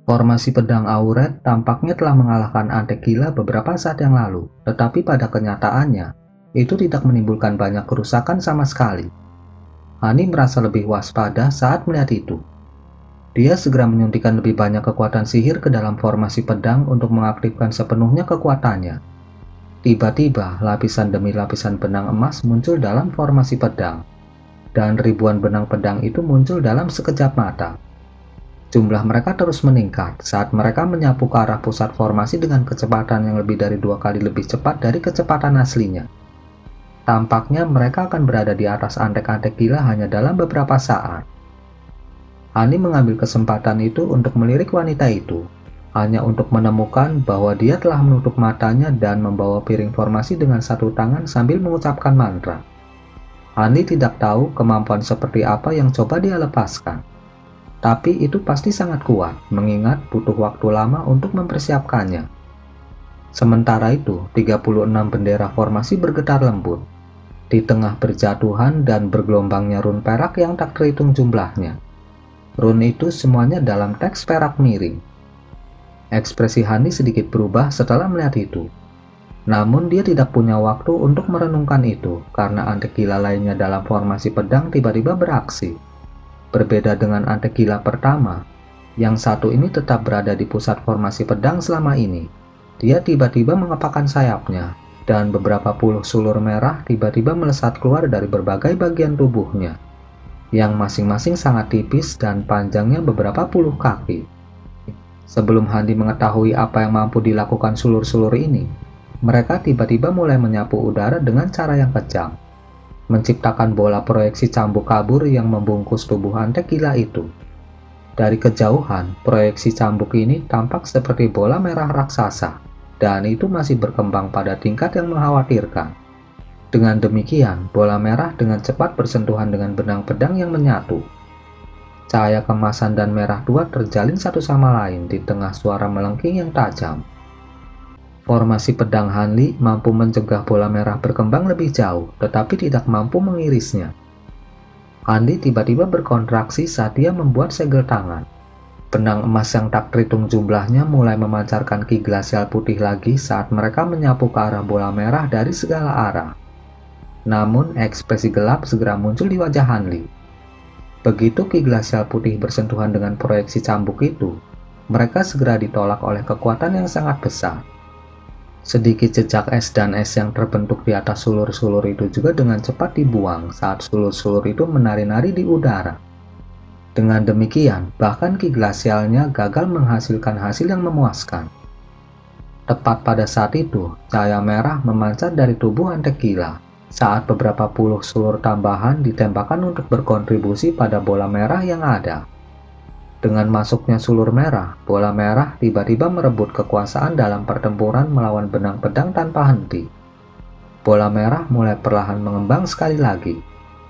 Formasi pedang Auret tampaknya telah mengalahkan Antekila beberapa saat yang lalu, tetapi pada kenyataannya, itu tidak menimbulkan banyak kerusakan sama sekali. Hani merasa lebih waspada saat melihat itu. Dia segera menyuntikkan lebih banyak kekuatan sihir ke dalam formasi pedang untuk mengaktifkan sepenuhnya kekuatannya. Tiba-tiba, lapisan demi lapisan benang emas muncul dalam formasi pedang, dan ribuan benang pedang itu muncul dalam sekejap mata. Jumlah mereka terus meningkat saat mereka menyapu ke arah pusat formasi dengan kecepatan yang lebih dari 2 kali lebih cepat dari kecepatan aslinya. Tampaknya mereka akan berada di atas antek-antek gila hanya dalam beberapa saat. Hani mengambil kesempatan itu untuk melirik wanita itu, hanya untuk menemukan bahwa dia telah menutup matanya dan membawa piring formasi dengan satu tangan sambil mengucapkan mantra. Hani tidak tahu kemampuan seperti apa yang coba dia lepaskan. Tapi itu pasti sangat kuat, mengingat butuh waktu lama untuk mempersiapkannya. Sementara itu, 36 bendera formasi bergetar lembut, di tengah berjatuhan dan bergelombangnya run perak yang tak terhitung jumlahnya. Run itu semuanya dalam teks perak miring. Ekspresi Hani sedikit berubah setelah melihat itu. Namun dia tidak punya waktu untuk merenungkan itu, karena antek gila lainnya dalam formasi pedang tiba-tiba beraksi. Berbeda dengan antek gila pertama, yang satu ini tetap berada di pusat formasi pedang selama ini. Dia tiba-tiba mengepakkan sayapnya, dan beberapa puluh sulur merah tiba-tiba melesat keluar dari berbagai bagian tubuhnya, yang masing-masing sangat tipis dan panjangnya beberapa puluh kaki. Sebelum Handi mengetahui apa yang mampu dilakukan sulur-sulur ini, mereka tiba-tiba mulai menyapu udara dengan cara yang kejam, menciptakan bola proyeksi cambuk kabur yang membungkus tubuh antek gila itu. Dari kejauhan, proyeksi cambuk ini tampak seperti bola merah raksasa, dan itu masih berkembang pada tingkat yang mengkhawatirkan. Dengan demikian, bola merah dengan cepat bersentuhan dengan benang pedang yang menyatu. Cahaya kemasan dan merah tua terjalin satu sama lain di tengah suara melengking yang tajam. Formasi pedang Hanli mampu mencegah bola merah berkembang lebih jauh, tetapi tidak mampu mengirisnya. Hanli tiba-tiba berkontraksi saat dia membuat segel tangan. Benang emas yang tak terhitung jumlahnya mulai memancarkan ki glasial putih lagi saat mereka menyapu ke arah bola merah dari segala arah. Namun, ekspresi gelap segera muncul di wajah Hanli. Begitu ki glasial putih bersentuhan dengan proyeksi cambuk itu, mereka segera ditolak oleh kekuatan yang sangat besar. Sedikit jejak es dan es yang terbentuk di atas sulur-sulur itu juga dengan cepat dibuang saat sulur-sulur itu menari-nari di udara. Dengan demikian, bahkan ki glasialnya gagal menghasilkan hasil yang memuaskan. Tepat pada saat itu, cahaya merah memancar dari tubuh antek gila saat beberapa puluh sulur tambahan ditembakkan untuk berkontribusi pada bola merah yang ada. Dengan masuknya sulur merah, bola merah tiba-tiba merebut kekuasaan dalam pertempuran melawan benang pedang tanpa henti. Bola merah mulai perlahan mengembang sekali lagi,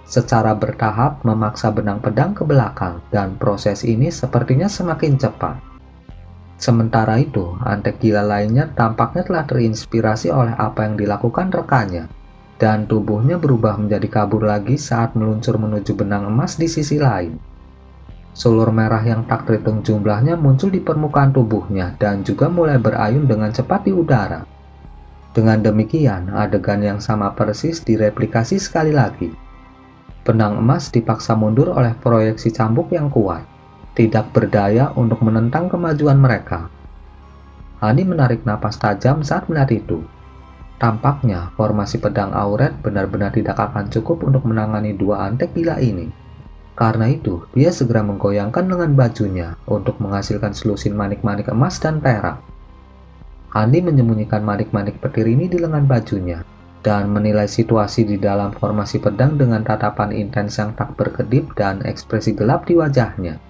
secara bertahap memaksa benang pedang ke belakang, dan proses ini sepertinya semakin cepat. Sementara itu, antek gila lainnya tampaknya telah terinspirasi oleh apa yang dilakukan rekannya, dan tubuhnya berubah menjadi kabur lagi saat meluncur menuju benang emas di sisi lain. Sulur merah yang tak terhitung jumlahnya muncul di permukaan tubuhnya dan juga mulai berayun dengan cepat di udara. Dengan demikian, adegan yang sama persis direplikasi sekali lagi. Benang emas dipaksa mundur oleh proyeksi cambuk yang kuat, tidak berdaya untuk menentang kemajuan mereka. Hani menarik napas tajam saat melihat itu. Tampaknya formasi pedang Auret benar-benar tidak akan cukup untuk menangani dua antek gila ini. Karena itu, dia segera menggoyangkan lengan bajunya untuk menghasilkan selusin manik-manik emas dan perak. Handi menyembunyikan manik-manik petir ini di lengan bajunya dan menilai situasi di dalam formasi pedang dengan tatapan intens yang tak berkedip dan ekspresi gelap di wajahnya.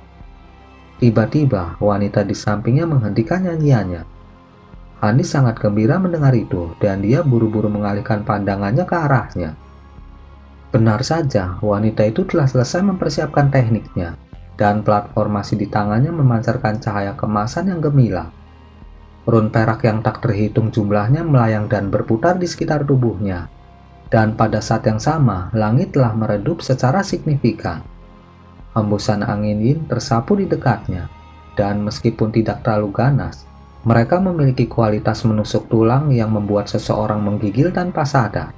Tiba-tiba, wanita di sampingnya menghentikan nyanyiannya. Handi sangat gembira mendengar itu dan dia buru-buru mengalihkan pandangannya ke arahnya. Benar saja, wanita itu telah selesai mempersiapkan tekniknya, dan platformasi di tangannya memancarkan cahaya kemasan yang gemilang. Run perak yang tak terhitung jumlahnya melayang dan berputar di sekitar tubuhnya, dan pada saat yang sama, langit telah meredup secara signifikan. Hembusan angin yin tersapu di dekatnya, dan meskipun tidak terlalu ganas, mereka memiliki kualitas menusuk tulang yang membuat seseorang menggigil tanpa sadar.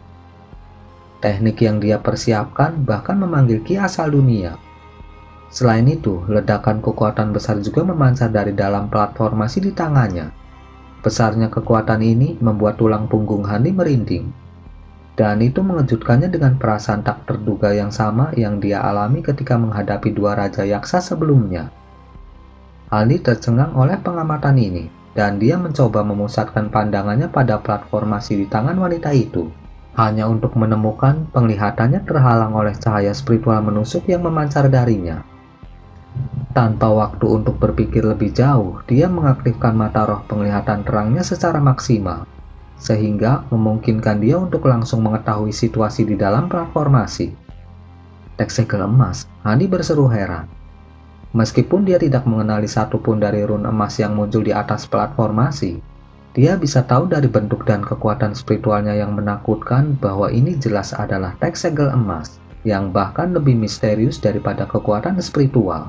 Teknik yang dia persiapkan bahkan memanggil ki asal dunia. Selain itu, ledakan kekuatan besar juga memancar dari dalam platformasi di tangannya. Besarnya kekuatan ini membuat tulang punggung Hani merinding. Dan itu mengejutkannya dengan perasaan tak terduga yang sama yang dia alami ketika menghadapi dua raja yaksa sebelumnya. Hani tercengang oleh pengamatan ini, dan dia mencoba memusatkan pandangannya pada platformasi di tangan wanita itu, hanya untuk menemukan penglihatannya terhalang oleh cahaya spiritual menusuk yang memancar darinya. Tanpa waktu untuk berpikir lebih jauh, dia mengaktifkan mata roh penglihatan terangnya secara maksimal, sehingga memungkinkan dia untuk langsung mengetahui situasi di dalam platformasi. Teks segel emas, Hani berseru heran. Meskipun dia tidak mengenali satupun dari rune emas yang muncul di atas platformasi, dia bisa tahu dari bentuk dan kekuatan spiritualnya yang menakutkan bahwa ini jelas adalah teks segel emas, yang bahkan lebih misterius daripada kekuatan spiritual.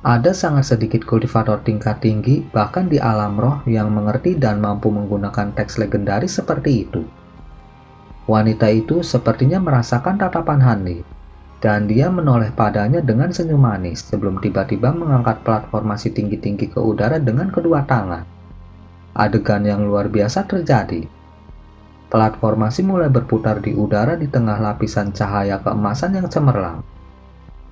Ada sangat sedikit kultivator tingkat tinggi, bahkan di alam roh, yang mengerti dan mampu menggunakan teks legendaris seperti itu. Wanita itu sepertinya merasakan tatapan Hani, dan dia menoleh padanya dengan senyum manis sebelum tiba-tiba mengangkat platformasi tinggi-tinggi ke udara dengan kedua tangan. Adegan yang luar biasa terjadi. Platformasi mulai berputar di udara di tengah lapisan cahaya keemasan yang cemerlang.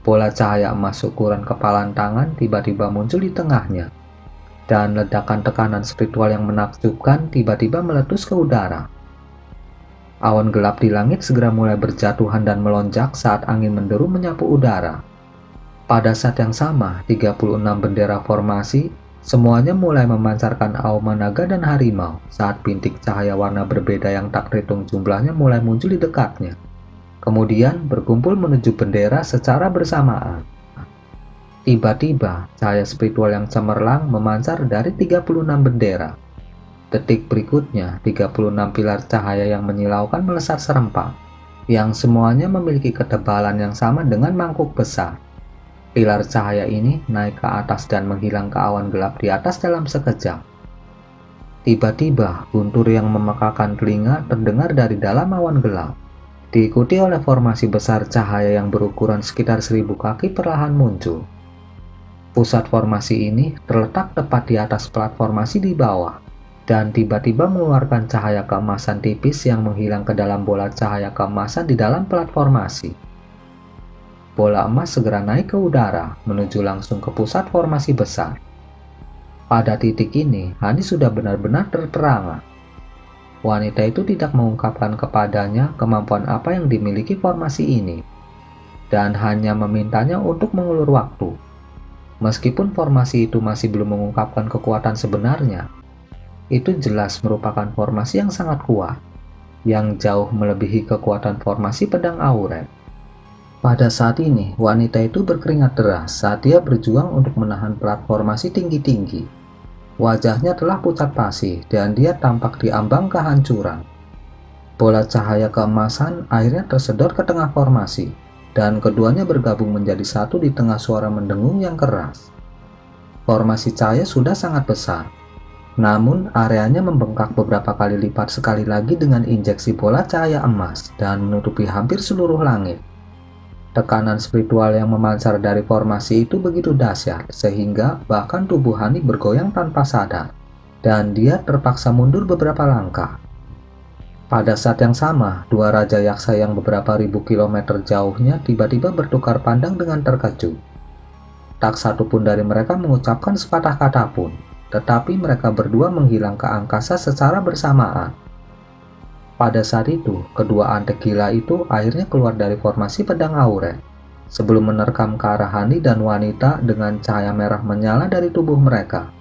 Bola cahaya emas ukuran kepalan tangan tiba-tiba muncul di tengahnya, dan ledakan tekanan spiritual yang menakjubkan tiba-tiba meletus ke udara. Awan gelap di langit segera mulai berjatuhan dan melonjak saat angin menderu menyapu udara. Pada saat yang sama, 36 bendera formasi semuanya mulai memancarkan auma naga dan harimau saat bintik cahaya warna berbeda yang tak terhitung jumlahnya mulai muncul di dekatnya. Kemudian berkumpul menuju bendera secara bersamaan. Tiba-tiba, cahaya spiritual yang cemerlang memancar dari 36 bendera. Detik berikutnya, 36 pilar cahaya yang menyilaukan melesat serempak, yang semuanya memiliki ketebalan yang sama dengan mangkuk besar. Pilar cahaya ini naik ke atas dan menghilang ke awan gelap di atas dalam sekejap. Tiba-tiba, guntur yang memekakan telinga terdengar dari dalam awan gelap, diikuti oleh formasi besar cahaya yang berukuran sekitar 1000 kaki perlahan muncul. Pusat formasi ini terletak tepat di atas platformasi di bawah, dan tiba-tiba mengeluarkan cahaya keemasan tipis yang menghilang ke dalam bola cahaya keemasan di dalam platformasi. Bola emas segera naik ke udara, menuju langsung ke pusat formasi besar. Pada titik ini, Hani sudah benar-benar terperangah. Wanita itu tidak mengungkapkan kepadanya kemampuan apa yang dimiliki formasi ini, dan hanya memintanya untuk mengulur waktu. Meskipun formasi itu masih belum mengungkapkan kekuatan sebenarnya, itu jelas merupakan formasi yang sangat kuat, yang jauh melebihi kekuatan formasi pedang Auret. Pada saat ini, wanita itu berkeringat deras saat dia berjuang untuk menahan platformasi tinggi-tinggi. Wajahnya telah pucat pasi dan dia tampak diambang kehancuran. Bola cahaya keemasan akhirnya tersedot ke tengah formasi, dan keduanya bergabung menjadi satu di tengah suara mendengung yang keras. Formasi cahaya sudah sangat besar, namun areanya membengkak beberapa kali lipat sekali lagi dengan injeksi bola cahaya emas dan menutupi hampir seluruh langit. Tekanan spiritual yang memancar dari formasi itu begitu dahsyat sehingga bahkan tubuh Hani bergoyang tanpa sadar, dan dia terpaksa mundur beberapa langkah. Pada saat yang sama, dua raja yaksa yang beberapa ribu kilometer jauhnya tiba-tiba bertukar pandang dengan terkejut. Tak satu pun dari mereka mengucapkan sepatah kata pun, tetapi mereka berdua menghilang ke angkasa secara bersamaan. Pada saat itu, kedua antek gila itu akhirnya keluar dari formasi pedang Auret, sebelum menerkam ke arah Hani dan wanita dengan cahaya merah menyala dari tubuh mereka.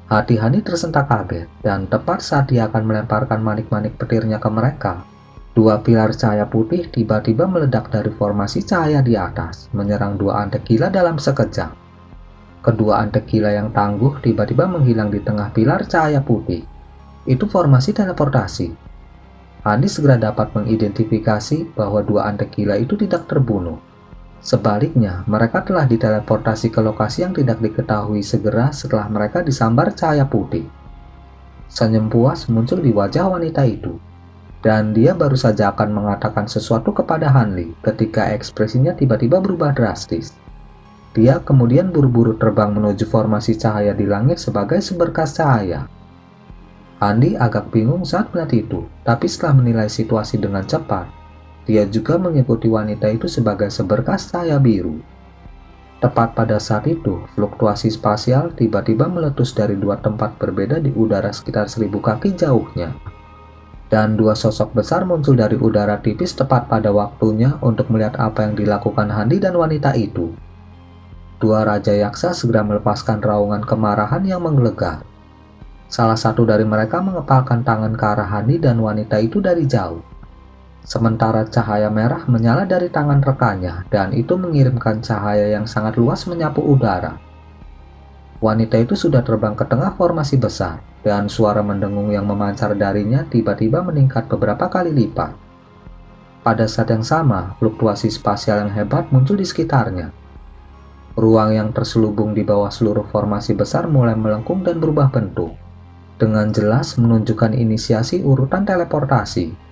Hati Hani tersentak kaget, dan tepat saat dia akan melemparkan manik-manik petirnya ke mereka, dua pilar cahaya putih tiba-tiba meledak dari formasi cahaya di atas, menyerang dua antek gila dalam sekejap. Kedua antek gila yang tangguh tiba-tiba menghilang di tengah pilar cahaya putih. Itu formasi teleportasi. Hani segera dapat mengidentifikasi bahwa dua antek gila itu tidak terbunuh. Sebaliknya, mereka telah diteleportasi ke lokasi yang tidak diketahui segera setelah mereka disambar cahaya putih. Senyum puas muncul di wajah wanita itu, dan dia baru saja akan mengatakan sesuatu kepada Hanli ketika ekspresinya tiba-tiba berubah drastis. Dia kemudian buru-buru terbang menuju formasi cahaya di langit sebagai seberkas cahaya. Hanli agak bingung saat melihat itu, tapi setelah menilai situasi dengan cepat, dia juga mengikuti wanita itu sebagai seberkas cahaya biru. Tepat pada saat itu, fluktuasi spasial tiba-tiba meletus dari dua tempat berbeda di udara sekitar 1000 kaki jauhnya. Dan dua sosok besar muncul dari udara tipis tepat pada waktunya untuk melihat apa yang dilakukan Handi dan wanita itu. Dua raja yaksa segera melepaskan raungan kemarahan yang menggelegar. Salah satu dari mereka mengepalkan tangan ke arah Handi dan wanita itu dari jauh. Sementara cahaya merah menyala dari tangan rekannya, dan itu mengirimkan cahaya yang sangat luas menyapu udara. Wanita itu sudah terbang ke tengah formasi besar, dan suara mendengung yang memancar darinya tiba-tiba meningkat beberapa kali lipat. Pada saat yang sama, fluktuasi spasial yang hebat muncul di sekitarnya. Ruang yang terselubung di bawah seluruh formasi besar mulai melengkung dan berubah bentuk, dengan jelas menunjukkan inisiasi urutan teleportasi.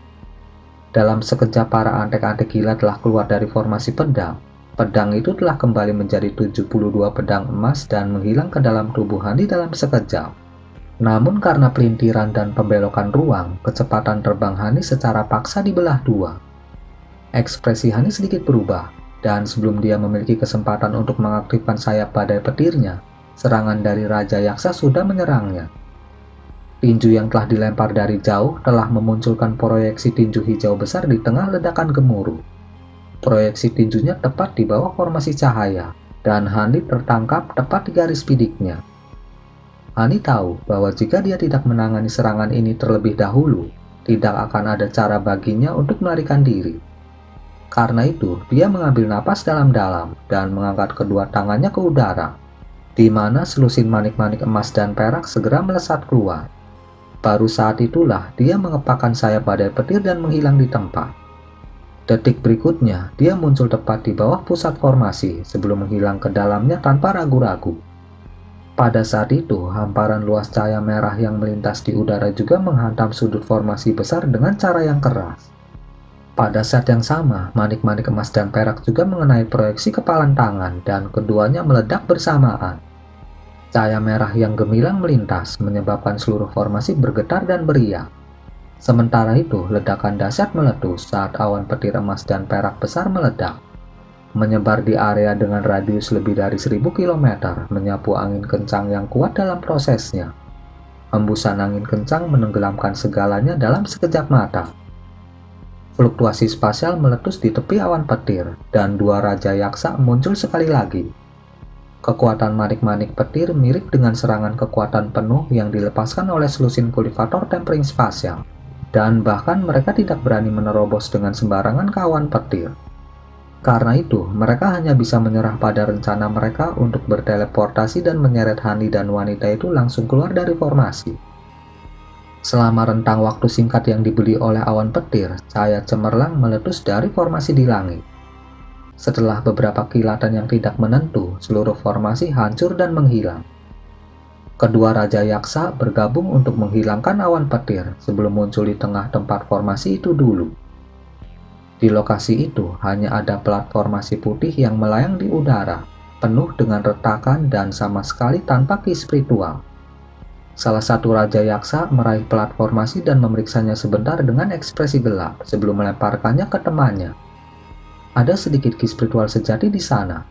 Dalam sekejap para antek-antek gila telah keluar dari formasi pedang. Pedang itu telah kembali menjadi 72 pedang emas dan menghilang ke dalam tubuh Hani dalam sekejap. Namun karena pelintiran dan pembelokan ruang, kecepatan terbang Hani secara paksa dibelah dua. Ekspresi Hani sedikit berubah, dan sebelum dia memiliki kesempatan untuk mengaktifkan sayap badai petirnya, serangan dari Raja Yaksa sudah menyerangnya. Tinju yang telah dilempar dari jauh telah memunculkan proyeksi tinju hijau besar di tengah ledakan gemuruh. Proyeksi tinjunya tepat di bawah formasi cahaya, dan Hani tertangkap tepat di garis bidiknya. Hani tahu bahwa jika dia tidak menangani serangan ini terlebih dahulu, tidak akan ada cara baginya untuk melarikan diri. Karena itu, dia mengambil napas dalam-dalam dan mengangkat kedua tangannya ke udara, di mana selusin manik-manik emas dan perak segera melesat keluar. Baru saat itulah dia mengepakkan sayap badai petir dan menghilang di tempat. Detik berikutnya, dia muncul tepat di bawah pusat formasi sebelum menghilang ke dalamnya tanpa ragu-ragu. Pada saat itu, hamparan luas cahaya merah yang melintas di udara juga menghantam sudut formasi besar dengan cara yang keras. Pada saat yang sama, manik-manik emas dan perak juga mengenai proyeksi kepalan tangan dan keduanya meledak bersamaan. Cahaya merah yang gemilang melintas, menyebabkan seluruh formasi bergetar dan beriak. Sementara itu, ledakan dahsyat meletus saat awan petir emas dan perak besar meledak. Menyebar di area dengan radius lebih dari 1000 km, menyapu angin kencang yang kuat dalam prosesnya. Hembusan angin kencang menenggelamkan segalanya dalam sekejap mata. Fluktuasi spasial meletus di tepi awan petir, dan dua raja yaksa muncul sekali lagi. Kekuatan manik-manik petir mirip dengan serangan kekuatan penuh yang dilepaskan oleh selusin kultivator tempering spasial, dan bahkan mereka tidak berani menerobos dengan sembarangan ke awan petir. Karena itu, mereka hanya bisa menyerah pada rencana mereka untuk berteleportasi dan menyeret Hani dan wanita itu langsung keluar dari formasi. Selama rentang waktu singkat yang dibeli oleh awan petir, cahaya cemerlang meletus dari formasi di langit. Setelah beberapa kilatan yang tidak menentu, seluruh formasi hancur dan menghilang. Kedua raja yaksa bergabung untuk menghilangkan awan petir sebelum muncul di tengah tempat formasi itu dulu. Di lokasi itu hanya ada plat formasi putih yang melayang di udara, penuh dengan retakan dan sama sekali tanpa ki spiritual. Salah satu raja yaksa meraih plat formasi dan memeriksanya sebentar dengan ekspresi gelap sebelum melemparkannya ke temannya. Ada sedikit ki spiritual sejati di sana.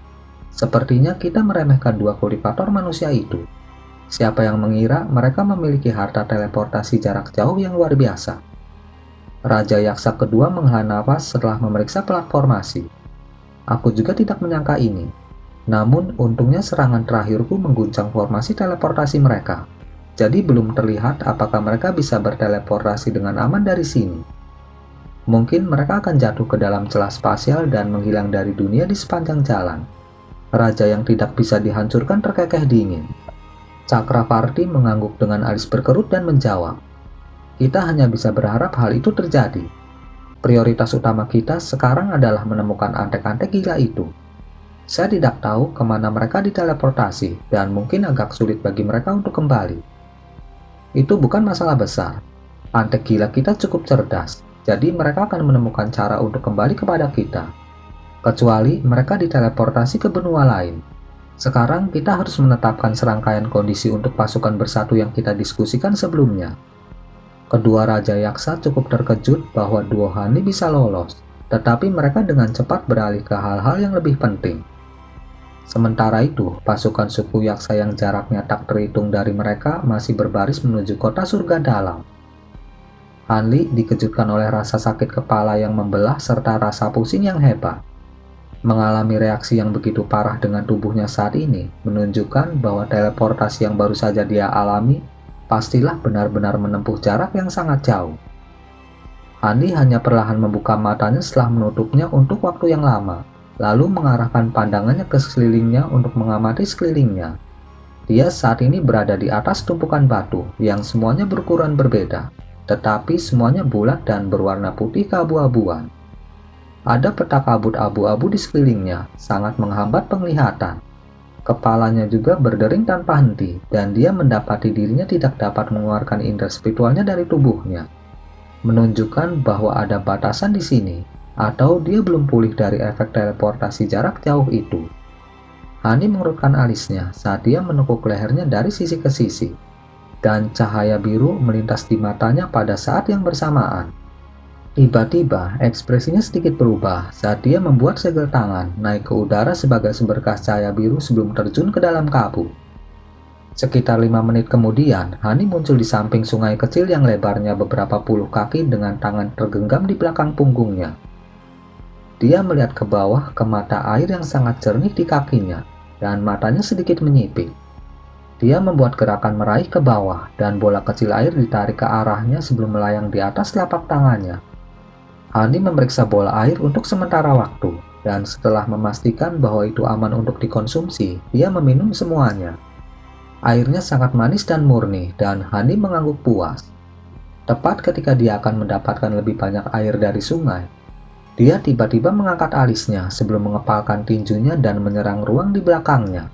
Sepertinya kita meremehkan dua kultivator manusia itu. Siapa yang mengira mereka memiliki harta teleportasi jarak jauh yang luar biasa? Raja yaksa kedua menghela nafas setelah memeriksa plat formasi. Aku juga tidak menyangka ini. Namun, untungnya serangan terakhirku mengguncang formasi teleportasi mereka. Jadi belum terlihat apakah mereka bisa berteleportasi dengan aman dari sini. Mungkin mereka akan jatuh ke dalam celah spasial dan menghilang dari dunia di sepanjang jalan. Raja yang tidak bisa dihancurkan terkekeh dingin. Cakravarti mengangguk dengan alis berkerut dan menjawab, "Kita hanya bisa berharap hal itu terjadi. Prioritas utama kita sekarang adalah menemukan antek-antek gila itu." Saya tidak tahu kemana mereka diteleportasi dan mungkin agak sulit bagi mereka untuk kembali. Itu bukan masalah besar. Antek gila kita cukup cerdas, jadi mereka akan menemukan cara untuk kembali kepada kita. Kecuali mereka diteleportasi ke benua lain. Sekarang kita harus menetapkan serangkaian kondisi untuk pasukan bersatu yang kita diskusikan sebelumnya. Kedua Raja Yaksa cukup terkejut bahwa duo Hani bisa lolos, tetapi mereka dengan cepat beralih ke hal-hal yang lebih penting. Sementara itu, pasukan suku Yaksa yang jaraknya tak terhitung dari mereka masih berbaris menuju kota surga dalam. Hanli dikejutkan oleh rasa sakit kepala yang membelah serta rasa pusing yang hebat. Mengalami reaksi yang begitu parah dengan tubuhnya saat ini menunjukkan bahwa teleportasi yang baru saja dia alami pastilah benar-benar menempuh jarak yang sangat jauh. Hanli hanya perlahan membuka matanya setelah menutupnya untuk waktu yang lama, lalu mengarahkan pandangannya ke sekelilingnya untuk mengamati sekelilingnya. Dia saat ini berada di atas tumpukan batu yang semuanya berukuran berbeda, tetapi semuanya bulat dan berwarna putih keabu-abuan. Ada peta kabut abu-abu di sekelilingnya, sangat menghambat penglihatan. Kepalanya juga berdering tanpa henti, dan dia mendapati dirinya tidak dapat mengeluarkan indera spiritualnya dari tubuhnya. Menunjukkan bahwa ada batasan di sini, atau dia belum pulih dari efek teleportasi jarak jauh itu. Hani mengerutkan alisnya saat dia menekuk lehernya dari sisi ke sisi, dan cahaya biru melintas di matanya pada saat yang bersamaan. Tiba-tiba, ekspresinya sedikit berubah saat dia membuat segel tangan naik ke udara sebagai seberkas cahaya biru sebelum terjun ke dalam kabut. Sekitar 5 menit kemudian, Hani muncul di samping sungai kecil yang lebarnya beberapa puluh kaki dengan tangan tergenggam di belakang punggungnya. Dia melihat ke bawah ke mata air yang sangat jernih di kakinya, dan matanya sedikit menyipit. Dia membuat gerakan meraih ke bawah, dan bola kecil air ditarik ke arahnya sebelum melayang di atas telapak tangannya. Hani memeriksa bola air untuk sementara waktu, dan setelah memastikan bahwa itu aman untuk dikonsumsi, dia meminum semuanya. Airnya sangat manis dan murni, dan Hani mengangguk puas. Tepat ketika dia akan mendapatkan lebih banyak air dari sungai, dia tiba-tiba mengangkat alisnya sebelum mengepalkan tinjunya dan menyerang ruang di belakangnya.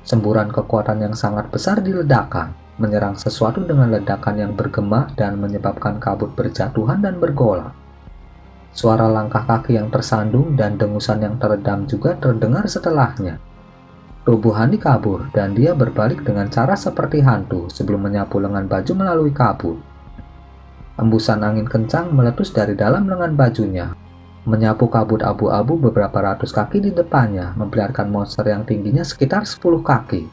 Semburan kekuatan yang sangat besar diledakkan, menyerang sesuatu dengan ledakan yang bergema dan menyebabkan kabut berjatuhan dan bergolak. Suara langkah kaki yang tersandung dan dengusan yang teredam juga terdengar setelahnya. Tubuh Hani kabur dan dia berbalik dengan cara seperti hantu sebelum menyapu lengan baju melalui kabut. Embusan angin kencang meletus dari dalam lengan bajunya, menyapu kabut abu-abu beberapa ratus kaki di depannya, membiarkan monster yang tingginya sekitar 10 kaki.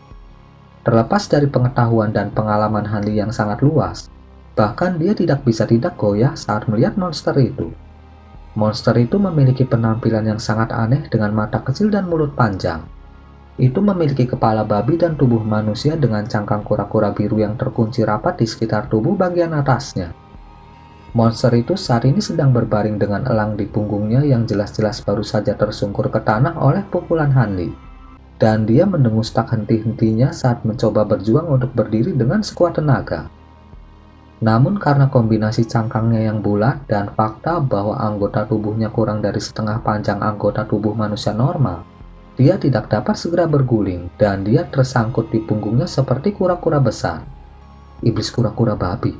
Terlepas dari pengetahuan dan pengalaman Hanli yang sangat luas, bahkan dia tidak bisa tidak goyah saat melihat monster itu. Monster itu memiliki penampilan yang sangat aneh dengan mata kecil dan mulut panjang. Itu memiliki kepala babi dan tubuh manusia dengan cangkang kura-kura biru yang terkunci rapat di sekitar tubuh bagian atasnya. Monster itu saat ini sedang berbaring dengan elang di punggungnya yang jelas-jelas baru saja tersungkur ke tanah oleh pukulan Hanli. Dan dia mendengus tak henti-hentinya saat mencoba berjuang untuk berdiri dengan sekuat tenaga. Namun karena kombinasi cangkangnya yang bulat dan fakta bahwa anggota tubuhnya kurang dari setengah panjang anggota tubuh manusia normal, dia tidak dapat segera berguling dan dia tersangkut di punggungnya seperti kura-kura besar. Iblis kura-kura babi.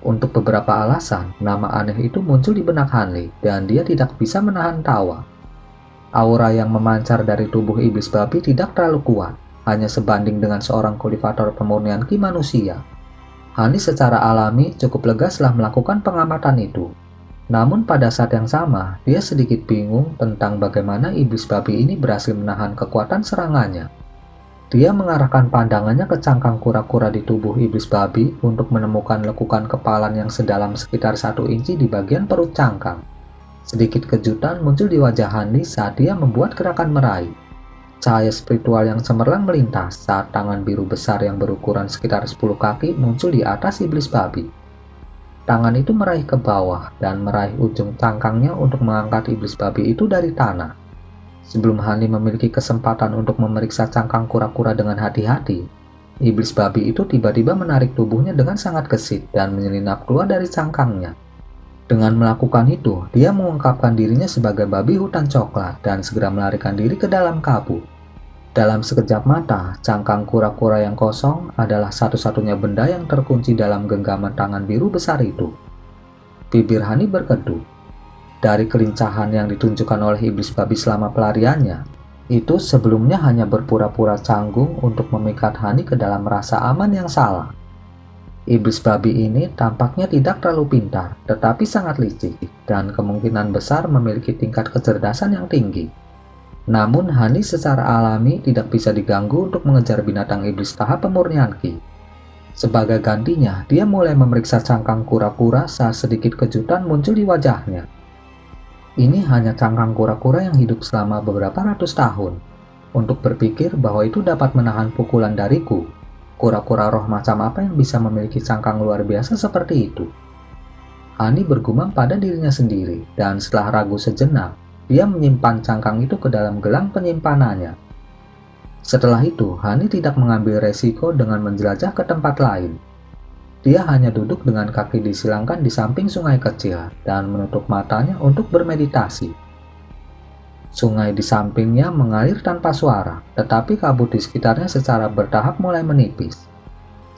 Untuk beberapa alasan, nama aneh itu muncul di benak Hanli dan dia tidak bisa menahan tawa. Aura yang memancar dari tubuh iblis babi tidak terlalu kuat, hanya sebanding dengan seorang kultivator pemurnian ki manusia. Hani secara alami cukup lega setelah melakukan pengamatan itu. Namun pada saat yang sama, dia sedikit bingung tentang bagaimana iblis babi ini berhasil menahan kekuatan serangannya. Dia mengarahkan pandangannya ke cangkang kura-kura di tubuh iblis babi untuk menemukan lekukan kepalan yang sedalam sekitar 1 inci di bagian perut cangkang. Sedikit kejutan muncul di wajah Hani saat dia membuat gerakan meraih. Cahaya spiritual yang cemerlang melintas saat tangan biru besar yang berukuran sekitar 10 kaki muncul di atas iblis babi. Tangan itu meraih ke bawah dan meraih ujung cangkangnya untuk mengangkat iblis babi itu dari tanah. Sebelum Hani memiliki kesempatan untuk memeriksa cangkang kura-kura dengan hati-hati, iblis babi itu tiba-tiba menarik tubuhnya dengan sangat gesit dan menyelinap keluar dari cangkangnya. Dengan melakukan itu, dia mengungkapkan dirinya sebagai babi hutan coklat dan segera melarikan diri ke dalam kabut. Dalam sekejap mata, cangkang kura-kura yang kosong adalah satu-satunya benda yang terkunci dalam genggaman tangan biru besar itu. Bibir Hani berkedut. Dari kelincahan yang ditunjukkan oleh iblis babi selama pelariannya, itu sebelumnya hanya berpura-pura canggung untuk memikat Hani ke dalam rasa aman yang salah. Iblis babi ini tampaknya tidak terlalu pintar, tetapi sangat licik, dan kemungkinan besar memiliki tingkat kecerdasan yang tinggi. Namun Hani secara alami tidak bisa diganggu untuk mengejar binatang iblis tahap pemurnian Ki. Sebagai gantinya, dia mulai memeriksa cangkang kura-kura saat sedikit kejutan muncul di wajahnya. Ini hanya cangkang kura-kura yang hidup selama beberapa ratus tahun. Untuk berpikir bahwa itu dapat menahan pukulan dariku, kura-kura roh macam apa yang bisa memiliki cangkang luar biasa seperti itu? Hani bergumam pada dirinya sendiri, dan setelah ragu sejenak, dia menyimpan cangkang itu ke dalam gelang penyimpanannya. Setelah itu, Hani tidak mengambil resiko dengan menjelajah ke tempat lain. Dia hanya duduk dengan kaki disilangkan di samping sungai kecil dan menutup matanya untuk bermeditasi. Sungai di sampingnya mengalir tanpa suara, tetapi kabut di sekitarnya secara bertahap mulai menipis.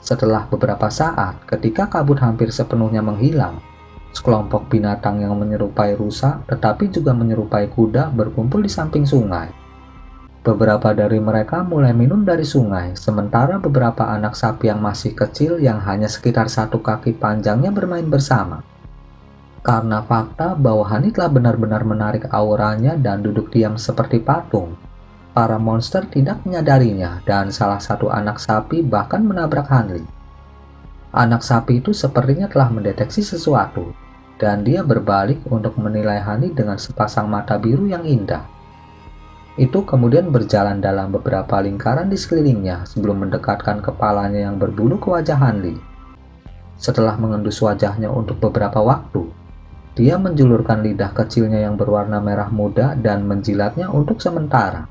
Setelah beberapa saat, ketika kabut hampir sepenuhnya menghilang, sekelompok binatang yang menyerupai rusa tetapi juga menyerupai kuda berkumpul di samping sungai. Beberapa dari mereka mulai minum dari sungai, sementara beberapa anak sapi yang masih kecil yang hanya sekitar 1 kaki panjangnya bermain bersama. Karena fakta bahwa Hani telah benar-benar menarik auranya dan duduk diam seperti patung, para monster tidak menyadarinya dan salah satu anak sapi bahkan menabrak Hanli. Anak sapi itu sepertinya telah mendeteksi sesuatu, dan dia berbalik untuk menilai Hani dengan sepasang mata biru yang indah. Itu kemudian berjalan dalam beberapa lingkaran di sekelilingnya sebelum mendekatkan kepalanya yang berbulu ke wajah Hanli. Setelah mengendus wajahnya untuk beberapa waktu, dia menjulurkan lidah kecilnya yang berwarna merah muda dan menjilatnya untuk sementara.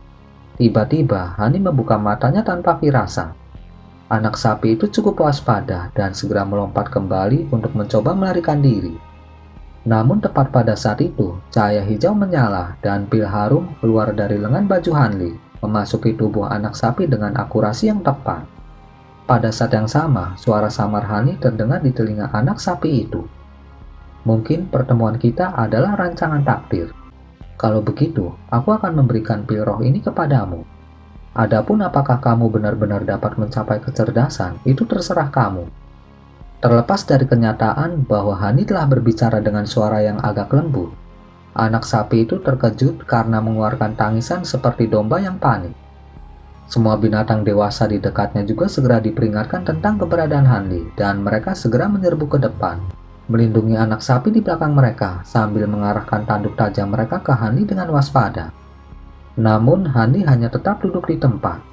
Tiba-tiba, Hani membuka matanya tanpa firasat. Anak sapi itu cukup waspada dan segera melompat kembali untuk mencoba melarikan diri. Namun tepat pada saat itu, cahaya hijau menyala dan pil harum keluar dari lengan baju Hanli, memasuki tubuh anak sapi dengan akurasi yang tepat. Pada saat yang sama, suara samar Hani terdengar di telinga anak sapi itu. Mungkin pertemuan kita adalah rancangan takdir. Kalau begitu, aku akan memberikan pil roh ini kepadamu. Adapun apakah kamu benar-benar dapat mencapai kecerdasan, itu terserah kamu. Terlepas dari kenyataan bahwa Hani telah berbicara dengan suara yang agak lembut, anak sapi itu terkejut karena mengeluarkan tangisan seperti domba yang panik. Semua binatang dewasa di dekatnya juga segera diperingatkan tentang keberadaan Hanli, dan mereka segera menyerbu ke depan, melindungi anak sapi di belakang mereka sambil mengarahkan tanduk tajam mereka ke Hanli dengan waspada. Namun Hanli hanya tetap duduk di tempat.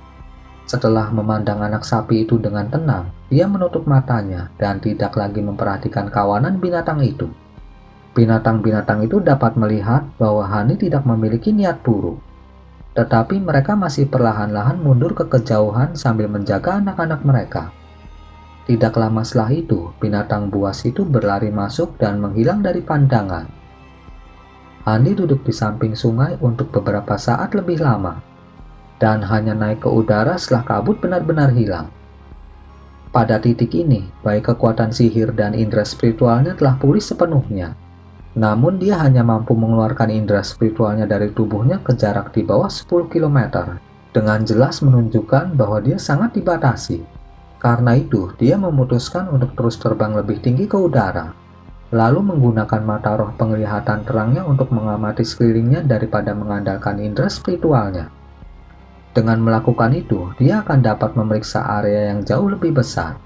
Setelah memandang anak sapi itu dengan tenang, dia menutup matanya dan tidak lagi memperhatikan kawanan binatang itu. Binatang-binatang itu dapat melihat bahwa Hani tidak memiliki niat buruk. Tetapi mereka masih perlahan-lahan mundur ke kejauhan sambil menjaga anak-anak mereka. Tidak lama setelah itu, binatang buas itu berlari masuk dan menghilang dari pandangan. Hani duduk di samping sungai untuk beberapa saat lebih lama, dan hanya naik ke udara setelah kabut benar-benar hilang. Pada titik ini, baik kekuatan sihir dan indera spiritualnya telah pulih sepenuhnya. Namun dia hanya mampu mengeluarkan indera spiritualnya dari tubuhnya ke jarak di bawah 10 km, dengan jelas menunjukkan bahwa dia sangat dibatasi. Karena itu, dia memutuskan untuk terus terbang lebih tinggi ke udara, lalu menggunakan mata roh penglihatan terangnya untuk mengamati sekelilingnya daripada mengandalkan indera spiritualnya. Dengan melakukan itu, dia akan dapat memeriksa area yang jauh lebih besar.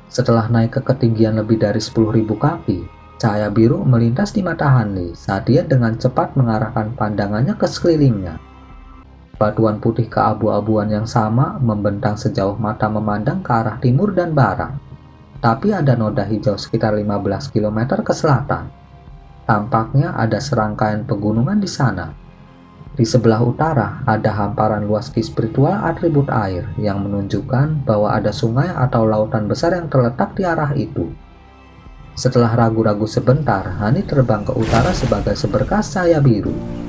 Setelah naik ke ketinggian lebih dari 10.000 kaki, cahaya biru melintas di mata Hanli saat dia dengan cepat mengarahkan pandangannya ke sekelilingnya. Batuan putih keabu-abuan yang sama membentang sejauh mata memandang ke arah timur dan barat. Tapi ada noda hijau sekitar 15 km ke selatan. Tampaknya ada serangkaian pegunungan di sana. Di sebelah utara ada hamparan luas ki spiritual atribut air yang menunjukkan bahwa ada sungai atau lautan besar yang terletak di arah itu. Setelah ragu-ragu sebentar, Hani terbang ke utara sebagai seberkas cahaya biru.